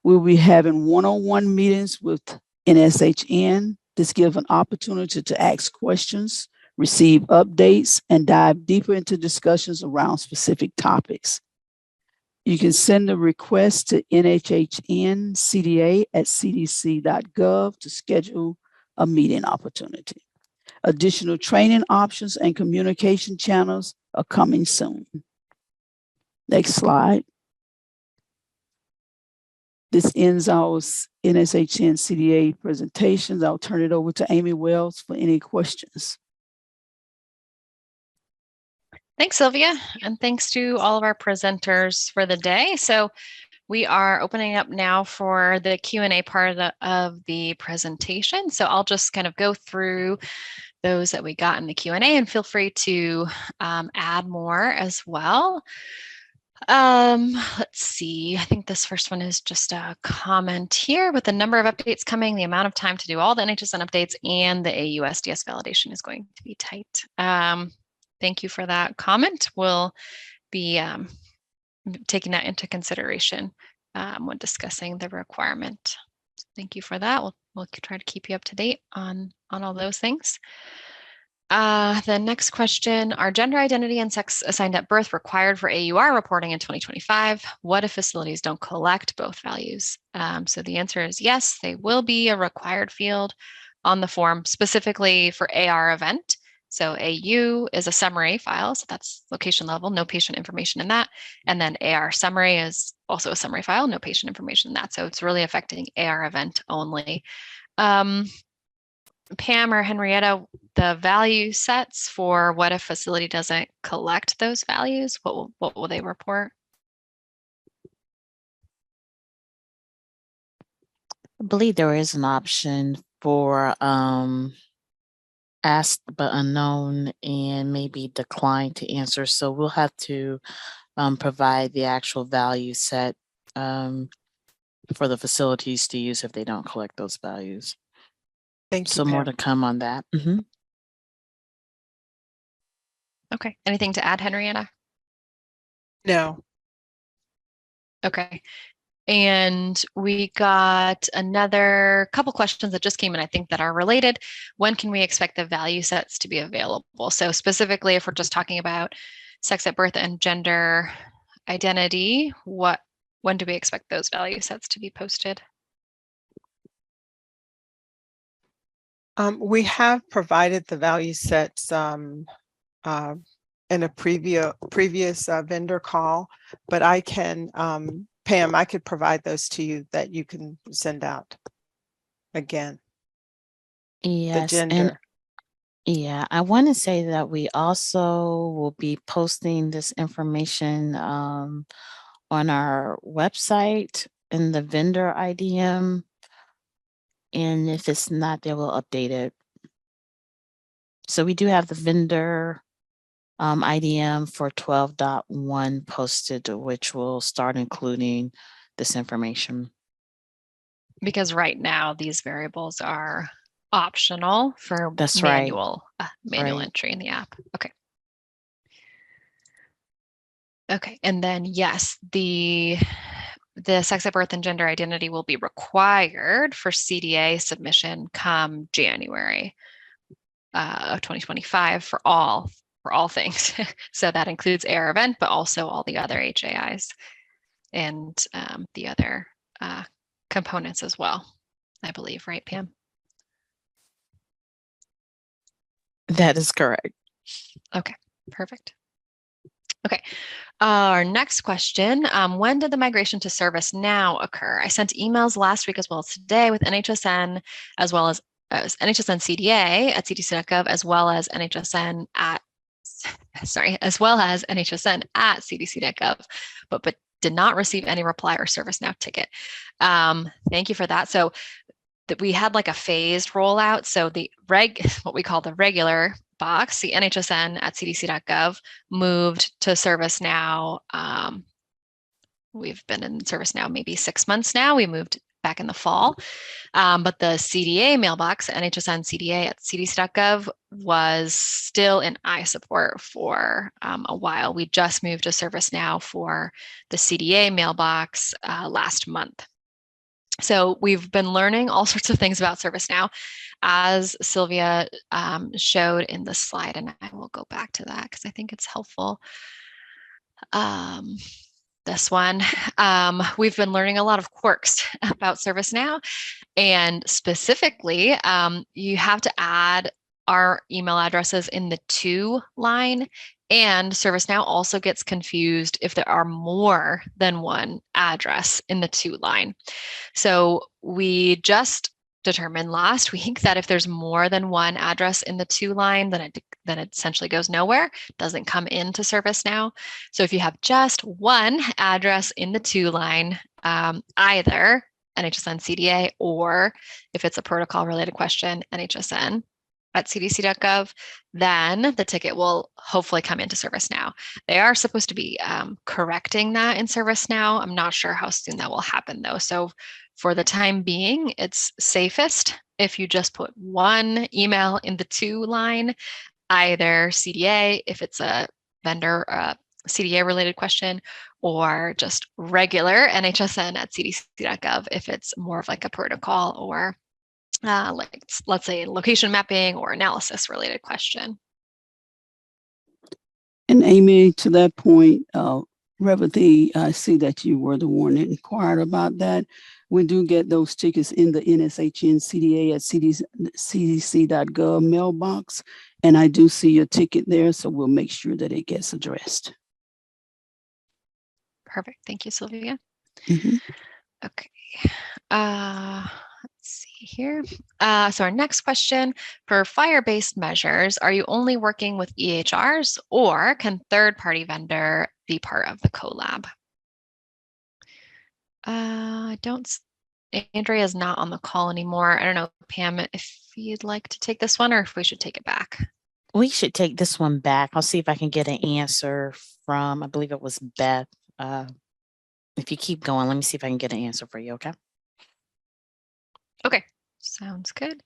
We'll be having one-on-one meetings with NSHN. This gives an opportunity to ask questions, receive updates, and dive deeper into discussions around specific topics. You can send a request to nhsncda@cdc.gov to schedule a meeting opportunity. Additional training options and communication channels are coming soon. Next slide. This ends our NSHN CDA presentations. I'll turn it over to Amy Wells for any questions. Thanks, Sylvia, and thanks to all of our presenters for the day. So we are opening up now for the Q&A part of the presentation. So I'll just kind of go through those that we got in the Q&A, and feel free to add more as well. Let's see. I think this first one is just a comment here. With the number of updates coming, the amount of time to do all the NHSN updates and the AUSDS validation is going to be tight. Thank you for that comment. We'll be taking that into consideration when discussing the requirement. Thank you for that. We'll try to keep you up to date on all those things. The next question, are gender identity and sex assigned at birth required for AUR reporting in 2025? What if facilities don't collect both values? So the answer is yes, they will be a required field on the form, specifically for AR event. So AU is a summary file, so that's location level, no patient information in that. And then AR summary is also a summary file, no patient information in that. So it's really affecting AR event only. Pam or Henrietta, the value sets for what if facility doesn't collect those values, what will they report? I believe there is an option for asked but unknown and maybe declined to answer. So we'll have to provide the actual value set for the facilities to use if they don't collect those values. Thank you. So more to come on that. Mm-hmm. Okay. Anything to add, Henrietta? No. Okay. And we got another couple questions that just came in, I think, that are related. When can we expect the value sets to be available? So specifically, if we're just talking about sex at birth and gender identity, when do we expect those value sets to be posted? We have provided the value sets in a previous vendor call, but I can, Pam, I could provide those to you that you can send out again. Yes, the and gender. yeah, I want to say that we also will be posting this information on our website in the vendor IDM. and if it's not, they will update it. So we do have the vendor IDM for 12.1 posted, which will start including this information. Because right now these variables are optional for That's right. manual Right. entry in the app. Okay. Okay, and then yes, the sex at birth and gender identity will be required for CDA submission come January of 2025 for all things. So that includes AIR event, but also all the other HAIs and the other components as well, I believe, right, Pam? That is correct. Okay, perfect. Okay, our next question, when did the migration to ServiceNow occur? I sent emails last week as well as today with NHSN, as well as NHSN CDA at cdc.gov, as well as NHSN at, as well as NHSN at cdc.gov, but did not receive any reply or ServiceNow ticket. Thank you for that. So that we had like a phased rollout. So the what we call the regular box, the NHSN at cdc.gov, moved to ServiceNow. We've been in ServiceNow maybe 6 months now. We moved back in the fall. But the CDA mailbox, NHSN CDA at cdc.gov, was still in iSupport for a while. We just moved to ServiceNow for the CDA mailbox last month. So we've been learning all sorts of things about ServiceNow, as Sylvia showed in the slide, and I will go back to that because I think it's helpful. This one, we've been learning a lot of quirks about ServiceNow, and specifically, you have to add our email addresses in the to line, and ServiceNow also gets confused if there are more than one address in the to line. So we just determined last week that if there's more than one address in the to line, then it essentially goes nowhere, doesn't come into ServiceNow. So if you have just one address in the to line, either NHSN CDA, or if it's a protocol related question, NHSN at cdc.gov, then the ticket will hopefully come into ServiceNow. They are supposed to be correcting that in ServiceNow. I'm not sure how soon that will happen though. So for the time being, it's safest if you just put one email in the to line, either CDA if it's a vendor CDA related question, or just regular NHSN at cdc.gov if it's more of like a protocol or like let's say location mapping or analysis related question. And Amy, to that point, Revati, I see that you were the one that inquired about that. We do get those tickets in the NSHN CDA at cdc.gov mailbox, and I do see your ticket there, so we'll make sure that it gets addressed. Perfect. Thank you, Sylvia. Mm-hmm. Okay. Let's see here. So our next question, for fire-based measures, are you only working with EHRs, or can third-party vendor be part of the collab? Andrea is not on the call anymore. I don't know, Pam, if you'd like to take this one or if we should take it back. We should take this one back. I'll see if I can get an answer from, I believe it was Beth. If you keep going, let me see if I can get an answer for you, okay? Okay, sounds good.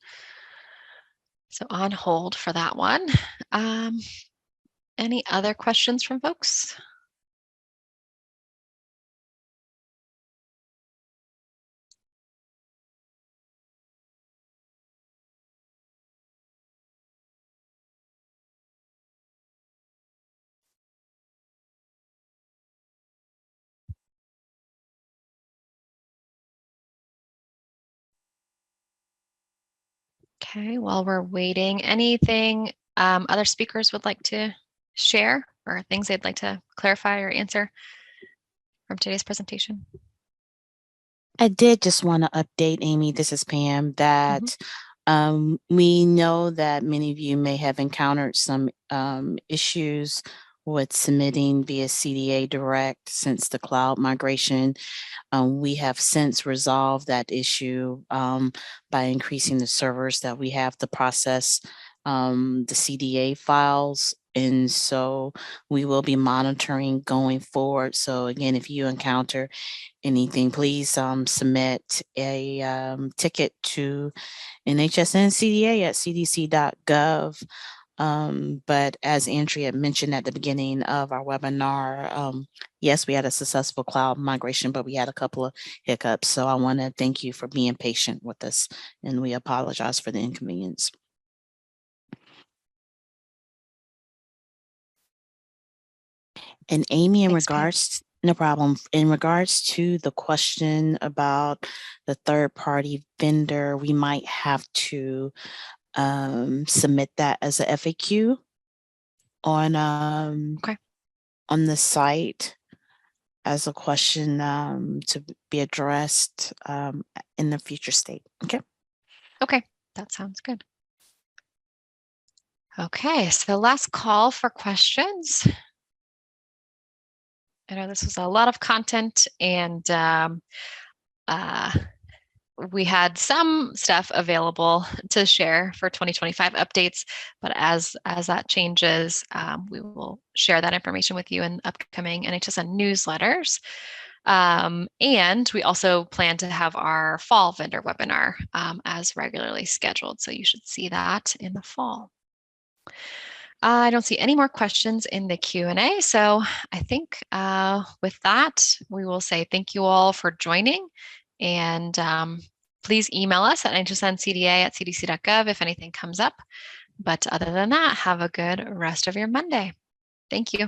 So on hold for that one. Any other questions from folks? Okay, while we're waiting, anything other speakers would like to share, or things they'd like to clarify or answer from today's presentation? I did just want to update, Amy, this is Pam, that we know that many of you may have encountered some issues with submitting via CDA Direct since the cloud migration. We have since resolved that issue by increasing the servers that we have to process the CDA files. And so we will be monitoring going forward. So again, if you encounter anything, please submit a ticket to NHSN CDA at cdc.gov. But as Andrea mentioned at the beginning of our webinar, yes, we had a successful cloud migration, but we had a couple of hiccups. So I want to thank you for being patient with us, and we apologize for the inconvenience. And Amy, in Thanks, Pam. regards, no problem. In regards to the question about the third-party vendor, we might have to submit that as a FAQ on Okay. on the site as a question to be addressed in the future state. Okay. Okay, that sounds good. Okay, so last call for questions. I know this was a lot of content, and we had some stuff available to share for 2025 updates, but as that changes, we will share that information with you in upcoming NHSN newsletters. And we also plan to have our fall vendor webinar as regularly scheduled, so you should see that in the fall. I don't see any more questions in the Q&A, so I think with that, we will say thank you all for joining, and please email us at nhsncda@cdc.gov if anything comes up. But other than that, have a good rest of your Monday. Thank you.